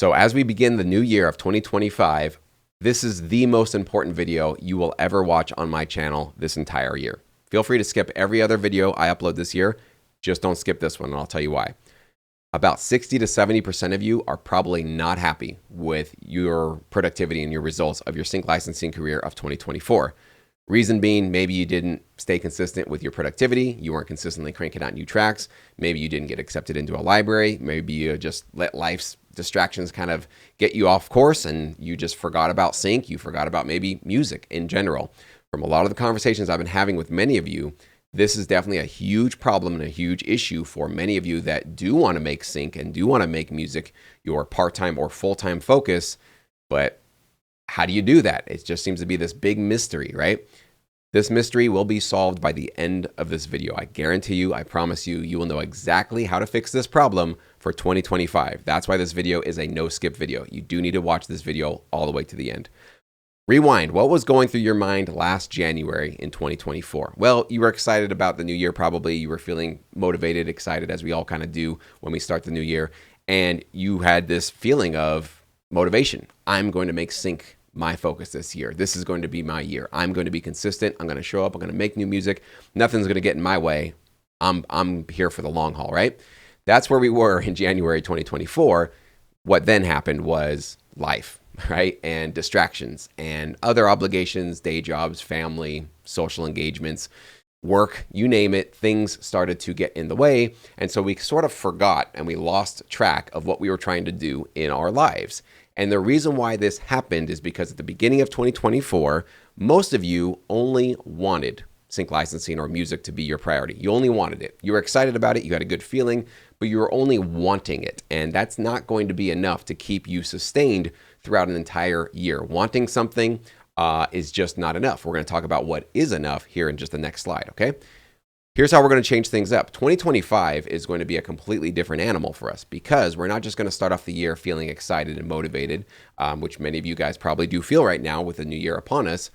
So as we begin the new year of 2025, this is the most important video you will ever watch on my channel this entire year. Feel free to skip every other video I upload this year. Just don't skip this one, and I'll tell you why. About 60 to 70% of you are probably not happy with your productivity and your results of your sync licensing career of 2024. Reason being, maybe you didn't stay consistent with your productivity. You weren't consistently cranking out new tracks. Maybe you didn't get accepted into a library. Maybe you just let life's distractions kind of get you off course and you just forgot about sync. You forgot about maybe music in general. From a lot of the conversations I've been having with many of you, this is definitely a huge problem and a huge issue for many of you that do want to make sync and do want to make music your part-time or full-time focus. But how do you do that? It just seems to be this big mystery, right? This mystery will be solved by the end of this video. I guarantee you, I promise you, you will know exactly how to fix this problem for 2025. That's why this video is a no-skip video. You do need to watch this video all the way to the end. Rewind. What was going through your mind last January in 2024? Well, you were excited about the new year probably. You were feeling motivated, excited, as we all kind of do when we start the new year. And you had this feeling of motivation. I'm going to make sync my focus this year. This is going to be my year. I'm going to be consistent. I'm going to show up. I'm going to make new music. Nothing's going to get in my way. I'm here for the long haul, right? That's where we were in January 2024. What then happened was life, right? And distractions and other obligations, day jobs, family, social engagements, work, you name it, things started to get in the way. And so we sort of forgot and we lost track of what we were trying to do in our lives. And the reason why this happened is because at the beginning of 2024, most of you only wanted sync licensing or music to be your priority. You only wanted it. You were excited about it. You had a good feeling, but you were only wanting it. And that's not going to be enough to keep you sustained throughout an entire year. Wanting something is just not enough. We're going to talk about what is enough here in just the next slide, okay? Here's how we're going to change things up. 2025 is going to be a completely different animal for us because we're not just going to start off the year feeling excited and motivated, which many of you guys probably do feel right now with the new year upon us,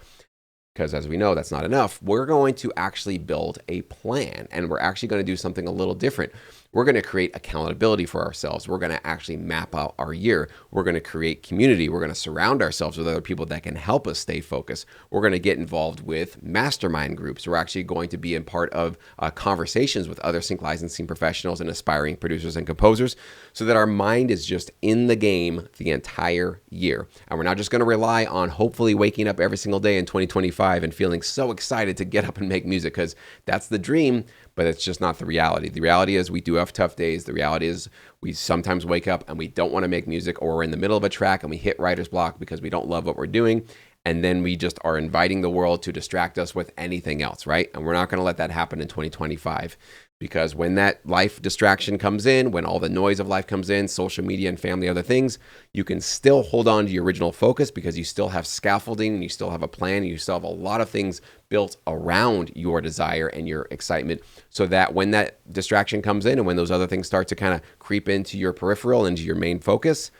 because as we know, that's not enough. We're going to actually build a plan, and we're actually going to do something a little different. We're going to create accountability for ourselves. We're going to actually map out our year. We're going to create community. We're going to surround ourselves with other people that can help us stay focused. We're going to get involved with mastermind groups. We're actually going to be in part of conversations with other sync licensing professionals and aspiring producers and composers so that our mind is just in the game the entire year. And we're not just going to rely on hopefully waking up every single day in 2025 and feeling so excited to get up and make music, because that's the dream, but it's just not the reality. The reality is we do have tough days. The reality is we sometimes wake up and we don't want to make music, or we're in the middle of a track and we hit writer's block because we don't love what we're doing. And then we just are inviting the world to distract us with anything else, right? And we're not going to let that happen in 2025, because when that life distraction comes in, when all the noise of life comes in, social media and family, other things, you can still hold on to your original focus because you still have scaffolding and you still have a plan and you still have a lot of things built around your desire and your excitement, so that when that distraction comes in and when those other things start to kind of creep into your peripheral, into your main focus,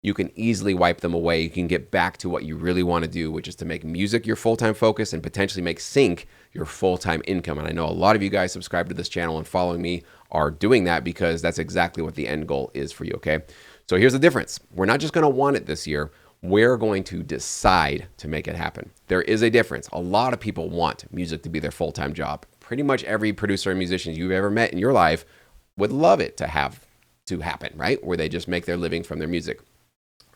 you can easily wipe them away. You can get back to what you really want to do, which is to make music your full-time focus and potentially make sync your full-time income. And I know a lot of you guys subscribe to this channel and following me are doing that because that's exactly what the end goal is for you, okay? So here's the difference. We're not just going to want it this year. We're going to decide to make it happen. There is a difference. A lot of people want music to be their full-time job. Pretty much every producer and musician you've ever met in your life would love it to have to happen, right? Where they just make their living from their music.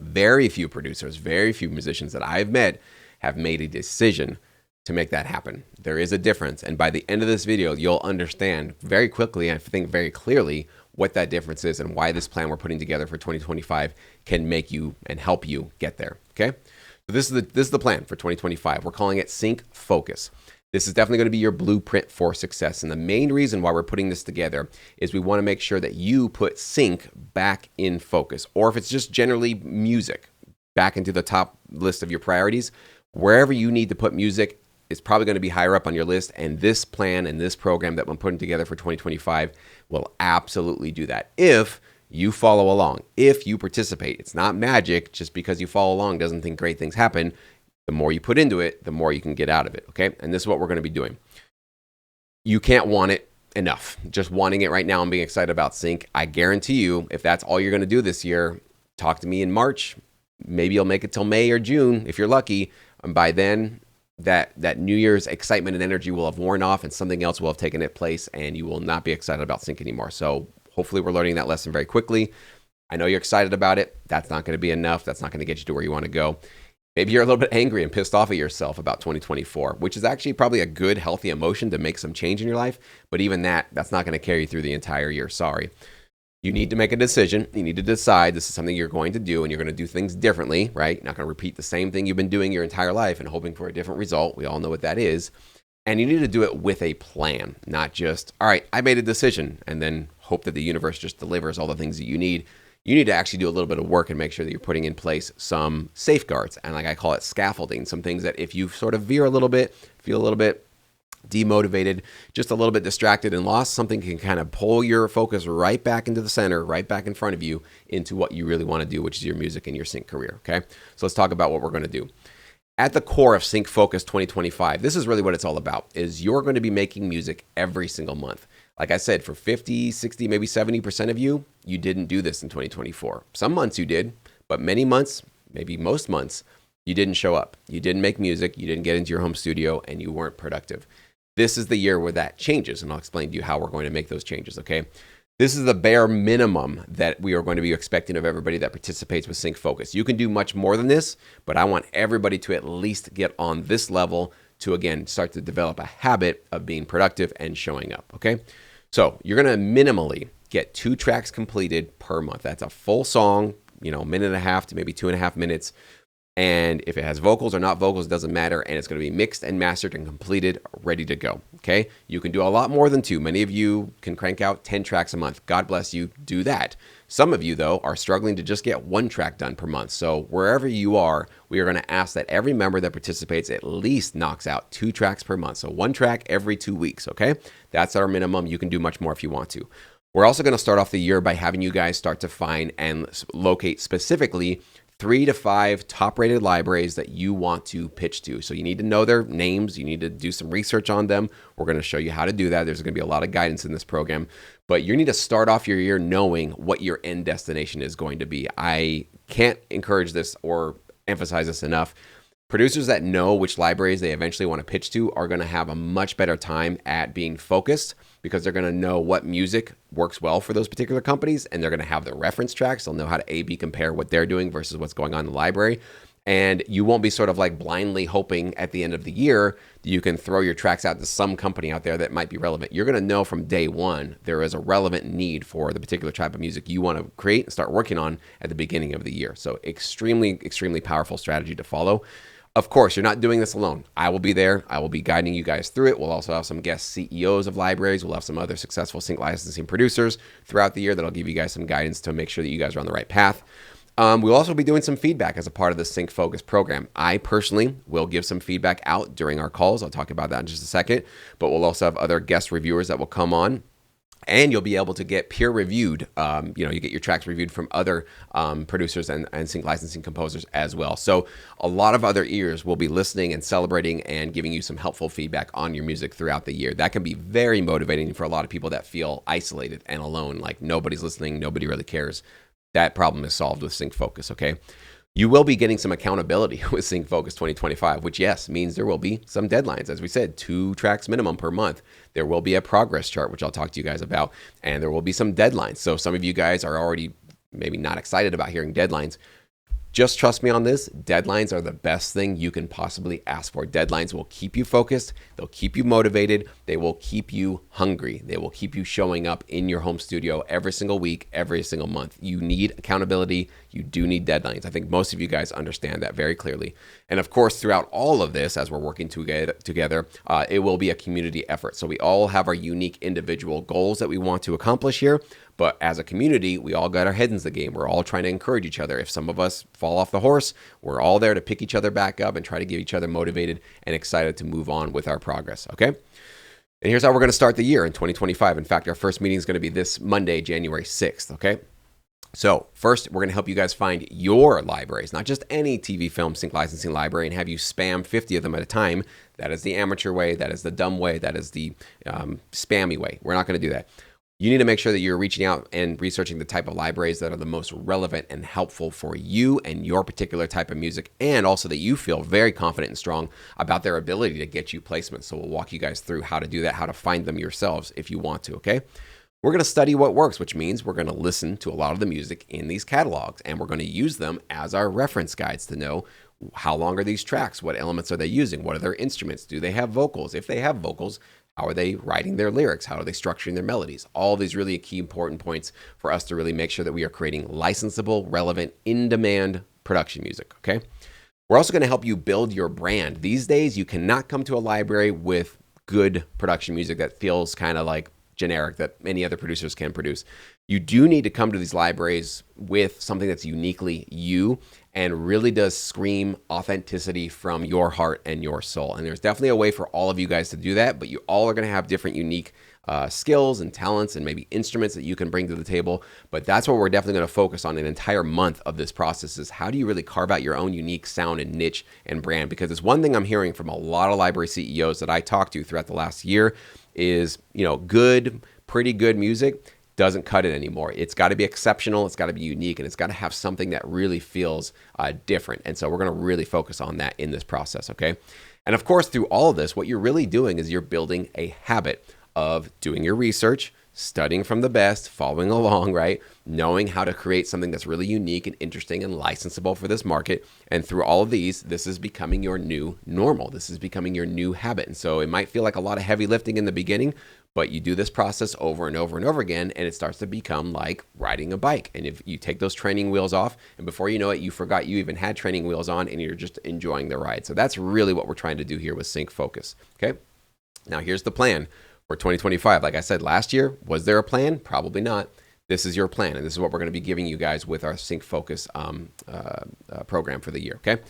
Very few producers, very few musicians that I've met have made a decision to make that happen. There is a difference. And by the end of this video, you'll understand very quickly, and I think very clearly, what that difference is and why this plan we're putting together for 2025 can make you and help you get there, okay? So this is the plan for 2025. We're calling it Sync Focus. This is definitely going to be your blueprint for success. And the main reason why we're putting this together is we want to make sure that you put sync back in focus, or if it's just generally music, back into the top list of your priorities. Wherever you need to put music is probably going to be higher up on your list. And this plan and this program that I'm putting together for 2025 will absolutely do that. If you follow along, if you participate. It's not magic. Just because you follow along doesn't think great things happen. The more you put into it, the more you can get out of it, okay? And this is what we're going to be doing. You can't want it enough. Just wanting it right now and being excited about sync, I guarantee you, if that's all you're going to do this year, talk to me in March. Maybe you'll make it till May or June if you're lucky. And by then, that New Year's excitement and energy will have worn off and something else will have taken its place and you will not be excited about sync anymore. So hopefully we're learning that lesson very quickly. I know you're excited about it. That's not going to be enough. That's not going to get you to where you want to go. Maybe you're a little bit angry and pissed off at yourself about 2024, which is actually probably a good, healthy emotion to make some change in your life. But even that's not going to carry you through the entire year. Sorry. You need to make a decision. You need to decide this is something you're going to do and you're going to do things differently, right? You're not going to repeat the same thing you've been doing your entire life and hoping for a different result. We all know what that is. And you need to do it with a plan, not just, all right, I made a decision and then hope that the universe just delivers all the things that you need. You need to actually do a little bit of work and make sure that you're putting in place some safeguards. And like I call it scaffolding, some things that if you sort of veer a little bit, feel a little bit demotivated, just a little bit distracted and lost, something can kind of pull your focus right back into the center, right back in front of you into what you really want to do, which is your music and your sync career. Okay. So let's talk about what we're going to do. At the core of Sync Focus 2025, this is really what it's all about, is you're going to be making music every single month. Like I said, for 50, 60, maybe 70% of you, you didn't do this in 2024. Some months you did, but many months, maybe most months, you didn't show up. You didn't make music, you didn't get into your home studio, and you weren't productive. This is the year where that changes, and I'll explain to you how we're going to make those changes, okay? This is the bare minimum that we are going to be expecting of everybody that participates with Sync Focus. You can do much more than this, but I want everybody to at least get on this level to, again, start to develop a habit of being productive and showing up, okay? So you're going to minimally get 2 tracks completed per month. That's a full song, a minute and a half to maybe 2.5 minutes. And if it has vocals or not vocals, it doesn't matter. And it's going to be mixed and mastered and completed, ready to go. Okay. You can do a lot more than 2. Many of you can crank out 10 tracks a month. God bless you. Do that. Some of you, though, are struggling to just get 1 track done per month. So wherever you are, we are going to ask that every member that participates at least knocks out 2 tracks per month. So 1 track every 2 weeks. Okay. That's our minimum. You can do much more if you want to. We're also going to start off the year by having you guys start to find and locate specifically 3 to 5 top-rated libraries that you want to pitch to. So you need to know their names. You need to do some research on them. We're going to show you how to do that. There's going to be a lot of guidance in this program. But you need to start off your year knowing what your end destination is going to be. I can't encourage this or emphasize this enough. Producers that know which libraries they eventually want to pitch to are going to have a much better time at being focused because they're going to know what music works well for those particular companies, and they're going to have the reference tracks. They'll know how to A/B compare what they're doing versus what's going on in the library. And you won't be sort of like blindly hoping at the end of the year that you can throw your tracks out to some company out there that might be relevant. You're going to know from day one there is a relevant need for the particular type of music you want to create and start working on at the beginning of the year. So extremely, extremely powerful strategy to follow. Of course, you're not doing this alone. I will be there. I will be guiding you guys through it. We'll also have some guest CEOs of libraries. We'll have some other successful sync licensing producers throughout the year that'll give you guys some guidance to make sure that you guys are on the right path. We'll also be doing some feedback as a part of the Sync Focus program. I personally will give some feedback out during our calls. I'll talk about that in just a second. But we'll also have other guest reviewers that will come on. And you'll be able to get peer reviewed. You get your tracks reviewed from other producers and sync licensing composers as well. So a lot of other ears will be listening and celebrating and giving you some helpful feedback on your music throughout the year. That can be very motivating for a lot of people that feel isolated and alone, like nobody's listening, nobody really cares. That problem is solved with Sync Focus, okay? You will be getting some accountability with Sync Focus 2025, which, yes, means there will be some deadlines. As we said, 2 tracks minimum per month. There will be a progress chart, which I'll talk to you guys about, and there will be some deadlines. So some of you guys are already maybe not excited about hearing deadlines. Just trust me on this. Deadlines are the best thing you can possibly ask for. Deadlines will keep you focused. They'll keep you motivated. They will keep you hungry. They will keep you showing up in your home studio every single week, every single month. You need accountability. You do need deadlines. I think most of you guys understand that very clearly. And of course, throughout all of this, as we're working together, it will be a community effort. So we all have our unique individual goals that we want to accomplish here. But as a community, we all got our heads in the game. We're all trying to encourage each other. If some of us fall off the horse, we're all there to pick each other back up and try to get each other motivated and excited to move on with our progress, okay? And here's how we're going to start the year in 2025. In fact, our first meeting is going to be this Monday, January 6th, okay? So first, we're going to help you guys find your libraries, not just any TV, film, sync licensing library, and have you spam 50 of them at a time. That is the amateur way. That is the dumb way. That is the spammy way. We're not going to do that. You need to make sure that you're reaching out and researching the type of libraries that are the most relevant and helpful for you and your particular type of music, and also that you feel very confident and strong about their ability to get you placements. So we'll walk you guys through how to do that, how to find them yourselves if you want to, okay? We're going to study what works, which means we're going to listen to a lot of the music in these catalogs, and we're going to use them as our reference guides to know how long are these tracks, what elements are they using, what are their instruments, do they have vocals? If they have vocals, how are they writing their lyrics? How are they structuring their melodies? All these really key important points for us to really make sure that we are creating licensable, relevant, in-demand production music, okay? We're also going to help you build your brand. These days, you cannot come to a library with good production music that feels kind of like generic that many other producers can produce. You do need to come to these libraries with something that's uniquely you and really does scream authenticity from your heart and your soul. And there's definitely a way for all of you guys to do that, but you all are going to have different unique skills and talents and maybe instruments that you can bring to the table. But that's what we're definitely going to focus on an entire month of this process is how do you really carve out your own unique sound and niche and brand? Because it's one thing I'm hearing from a lot of library CEOs that I talked to throughout the last year is, good, pretty good music doesn't cut it anymore. It's got to be exceptional, it's got to be unique, and it's got to have something that really feels different. And so we're going to really focus on that in this process, okay? And of course, through all of this, what you're really doing is you're building a habit of doing your research, studying from the best, following along, right? Knowing how to create something that's really unique and interesting and licensable for this market. And through all of these, this is becoming your new normal. This is becoming your new habit. And so it might feel like a lot of heavy lifting in the beginning, but you do this process over and over and over again, and it starts to become like riding a bike. And if you take those training wheels off, and before you know it, you forgot you even had training wheels on, and you're just enjoying the ride. So that's really what we're trying to do here with Sync Focus, okay? Now here's the plan for 2025. Like I said, last year, was there a plan? Probably not. This is your plan, and this is what we're going to be giving you guys with our Sync Focus program for the year, okay?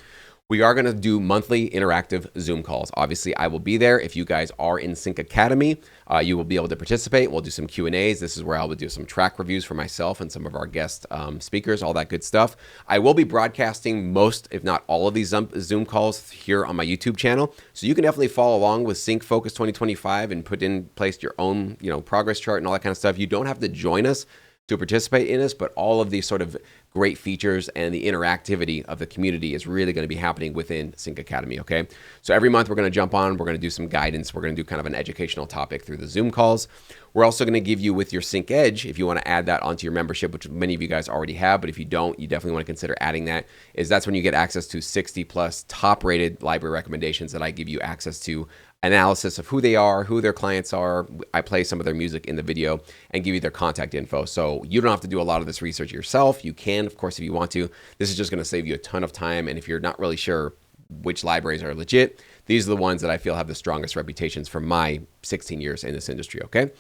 We are going to do monthly interactive Zoom calls. Obviously, I will be there. If you guys are in Sync Academy, you will be able to participate. We'll do some Q&As. This is where I will do some track reviews for myself and some of our guest speakers, all that good stuff. I will be broadcasting most, if not all of these Zoom calls here on my YouTube channel. So you can definitely follow along with Sync Focus 2025 and put in place your own, progress chart and all that kind of stuff. You don't have to join us to participate in this, but all of these sort of great features and the interactivity of the community is really going to be happening within Sync Academy, okay? So every month we're going to jump on, we're going to do some guidance, we're going to do kind of an educational topic through the Zoom calls. We're also going to give you with your Sync Edge, if you want to add that onto your membership, which many of you guys already have, but if you don't, you definitely want to consider adding that, that's when you get access to 60 plus top rated library recommendations that I give you access to, analysis of who they are, who their clients are. I play some of their music in the video and give you their contact info. So you don't have to do a lot of this research yourself. You can, of course, if you want to. This is just going to save you a ton of time. And if you're not really sure which libraries are legit, these are the ones that I feel have the strongest reputations from my 16 years in this industry, okay?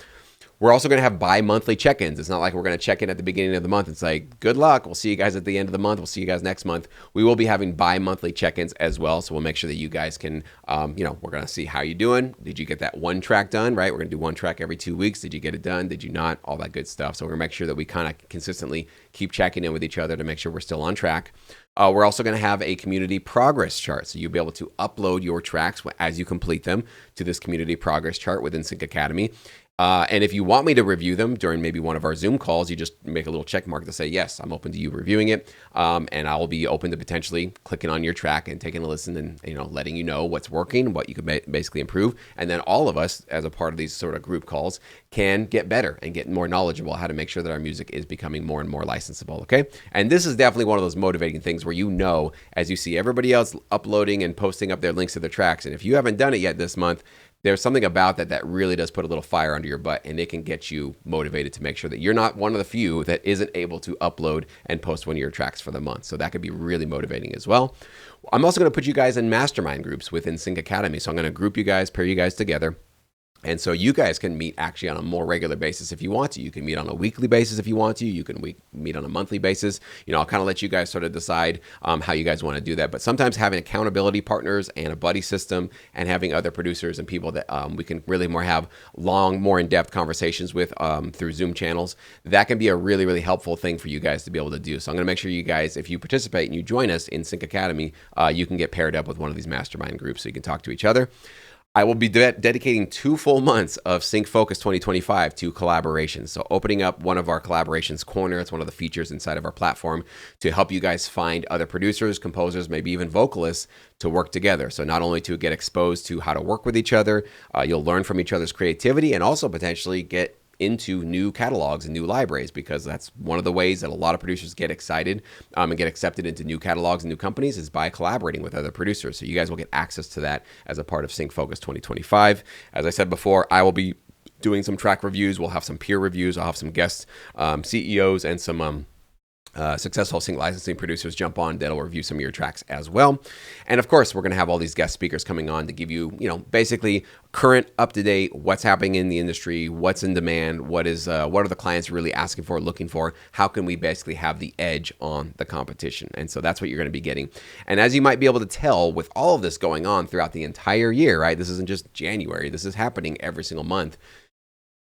We're also going to have bi-monthly check-ins. It's not like we're going to check in at the beginning of the month and say, good luck, we'll see you guys at the end of the month, we'll see you guys next month. We will be having bi-monthly check-ins as well, so we'll make sure that you guys can, we're going to see how you're doing. Did you get that one track done, right? We're going to do one track every 2 weeks. Did you get it done? Did you not? All that good stuff. So we're going to make sure that we kind of consistently keep checking in with each other to make sure we're still on track. We're also going to have a community progress chart. So you'll be able to upload your tracks as you complete them to this community progress chart within Sync Academy. And if you want me to review them during maybe one of our Zoom calls, you just make a little check mark to say, yes, I'm open to you reviewing it. And I will be open to potentially clicking on your track and taking a listen and, letting you know what's working, what you could basically improve. And then all of us, as a part of these sort of group calls, can get better and get more knowledgeable how to make sure that our music is becoming more and more licensable, okay? And this is definitely one of those motivating things where as you see everybody else uploading and posting up their links to their tracks, and if you haven't done it yet this month, there's something about that really does put a little fire under your butt, and it can get you motivated to make sure that you're not one of the few that isn't able to upload and post one of your tracks for the month. So that could be really motivating as well. I'm also going to put you guys in mastermind groups within Sync Academy. So I'm going to group you guys, pair you guys together. And so you guys can meet actually on a more regular basis if you want to. You can meet on a weekly basis if you want to. You can meet on a monthly basis. I'll kind of let you guys sort of decide how you guys want to do that. But sometimes having accountability partners and a buddy system and having other producers and people that we can really have long, more in-depth conversations with through Zoom channels, that can be a really, really helpful thing for you guys to be able to do. So I'm going to make sure you guys, if you participate and you join us in Sync Academy, you can get paired up with one of these mastermind groups so you can talk to each other. I will be dedicating 2 full months of Sync Focus 2025 to collaborations. So opening up one of our collaborations corner, it's one of the features inside of our platform to help you guys find other producers, composers, maybe even vocalists to work together. So not only to get exposed to how to work with each other, you'll learn from each other's creativity and also potentially get into new catalogs and new libraries, because that's one of the ways that a lot of producers get excited and get accepted into new catalogs and new companies is by collaborating with other producers. So you guys will get access to that as a part of Sync Focus 2025. As I said before, I will be doing some track reviews. We'll have some peer reviews. I'll have some guest CEOs and some successful sync licensing producers jump on that'll review some of your tracks as well. And of course, we're going to have all these guest speakers coming on to give you, basically current, up-to-date, what's happening in the industry, what's in demand, what are the clients really asking for, looking for, how can we basically have the edge on the competition. And so that's what you're going to be getting. And as you might be able to tell with all of this going on throughout the entire year, right? This isn't just January. This is happening every single month.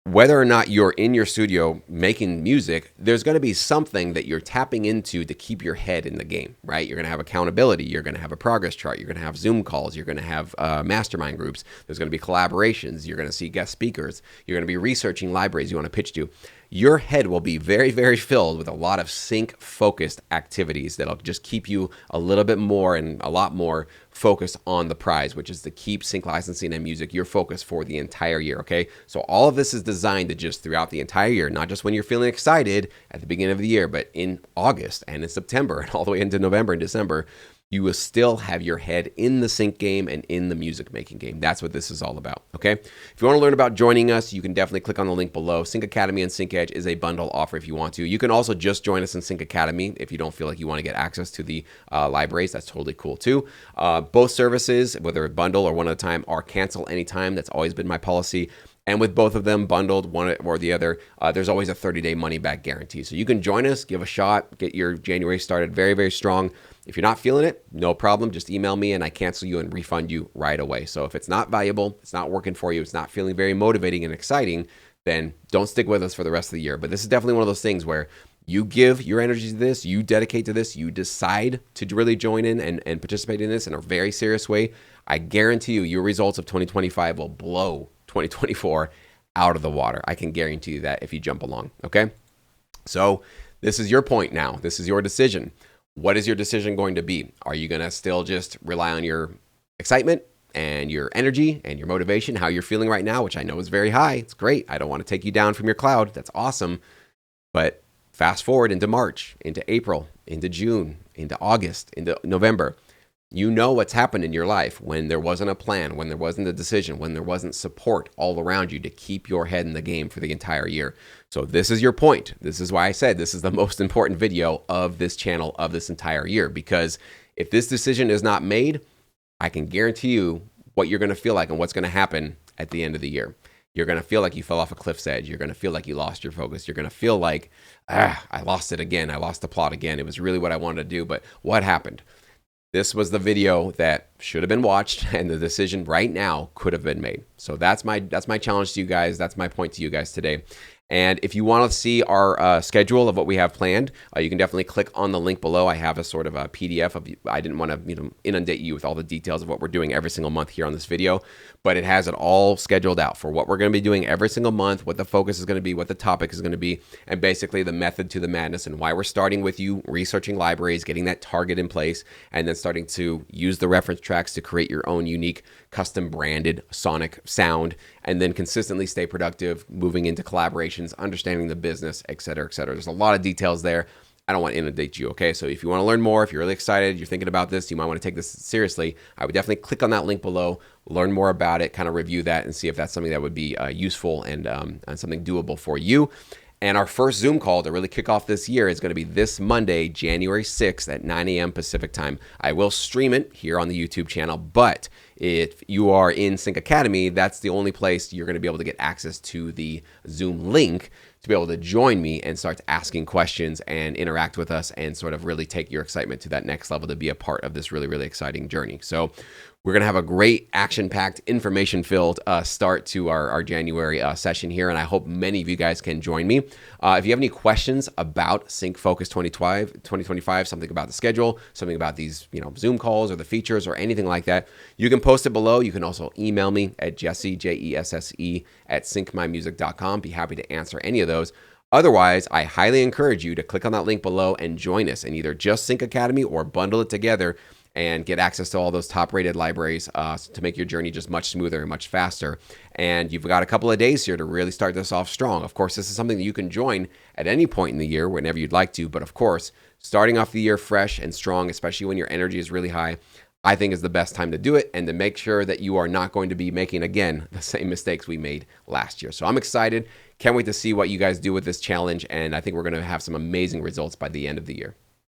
Whether or not you're in your studio making music, there's going to be something that you're tapping into to keep your head in the game, right? You're going to have accountability. You're going to have a progress chart. You're going to have Zoom calls. You're going to have mastermind groups. There's going to be collaborations. You're going to see guest speakers. You're going to be researching libraries you want to pitch to. Your head will be very, very filled with a lot of sync-focused activities that'll just keep you a little bit more and a lot more focused on the prize, which is to keep sync licensing and music your focus for the entire year, okay? So all of this is designed to just throughout the entire year, not just when you're feeling excited at the beginning of the year, but in August and in September and all the way into November and December, you will still have your head in the sync game and in the music making game. That's what this is all about, okay? If you want to learn about joining us, you can definitely click on the link below. Sync Academy and Sync Edge is a bundle offer if you want to. You can also just join us in Sync Academy if you don't feel like you want to get access to the libraries. That's totally cool too. Both services, whether a bundle or one at a time, are cancel anytime. That's always been my policy. And with both of them bundled, one or the other, there's always a 30-day money-back guarantee. So you can join us, give a shot, get your January started very, very strong. If you're not feeling it, no problem. Just email me and I cancel you and refund you right away. So if it's not valuable, it's not working for you, it's not feeling very motivating and exciting, then don't stick with us for the rest of the year. But this is definitely one of those things where you give your energy to this, you dedicate to this, you decide to really join in and participate in this in a very serious way. I guarantee you, your results of 2025 will blow 2024 out of the water. I can guarantee you that if you jump along, okay? So this is your point now. This is your decision. What is your decision going to be? Are you going to still just rely on your excitement and your energy and your motivation, how you're feeling right now, which I know is very high? It's great. I don't want to take you down from your cloud. That's awesome. But fast forward into March, into April, into June, into August, into November. You know what's happened in your life when there wasn't a plan, when there wasn't a decision, when there wasn't support all around you to keep your head in the game for the entire year. So this is your point. This is why I said this is the most important video of this channel of this entire year, because if this decision is not made, I can guarantee you what you're going to feel like and what's going to happen at the end of the year. You're going to feel like you fell off a cliff's edge. You're going to feel like you lost your focus. You're going to feel like, I lost it again. I lost the plot again. It was really what I wanted to do, but what happened? This was the video that should have been watched, and the decision right now could have been made. So that's my challenge to you guys. That's my point to you guys today. And if you want to see our schedule of what we have planned, you can definitely click on the link below. I have a sort of a PDF of. I didn't want to inundate you with all the details of what we're doing every single month here on this video, but it has it all scheduled out for what we're going to be doing every single month, what the focus is going to be, what the topic is going to be, and basically the method to the madness and why we're starting with you researching libraries, getting that target in place, and then starting to use the reference tracks to create your own unique custom branded sonic sound, and then consistently stay productive, moving into collaborations, understanding the business, et cetera, et cetera. There's a lot of details there. I don't want to inundate you, okay? So if you want to learn more, if you're really excited, you're thinking about this, you might want to take this seriously, I would definitely click on that link below, learn more about it, kind of review that, and see if that's something that would be useful and something doable for you. And our first Zoom call to really kick off this year is going to be this Monday, January 6th at 9 a.m. Pacific time. I will stream it here on the YouTube channel, but if you are in Sync Academy, that's the only place you're going to be able to get access to the Zoom link to be able to join me and start asking questions and interact with us and sort of really take your excitement to that next level to be a part of this really, really exciting journey. So We're going to have a great action-packed, information-filled start to our January session here, and I hope many of you guys can join me. If you have any questions about Sync Focus 2025, something about the schedule, something about these Zoom calls or the features or anything like that, you can post it below. You can also email me at Jesse, Jesse, at syncmymusic.com. Be happy to answer any of those. Otherwise, I highly encourage you to click on that link below and join us in either just Sync Academy or bundle it together and get access to all those top-rated libraries to make your journey just much smoother and much faster. And you've got a couple of days here to really start this off strong. Of course, this is something that you can join at any point in the year, whenever you'd like to. But of course, starting off the year fresh and strong, especially when your energy is really high, I think is the best time to do it, and to make sure that you are not going to be making, again, the same mistakes we made last year. So I'm excited. Can't wait to see what you guys do with this challenge, and I think we're going to have some amazing results by the end of the year.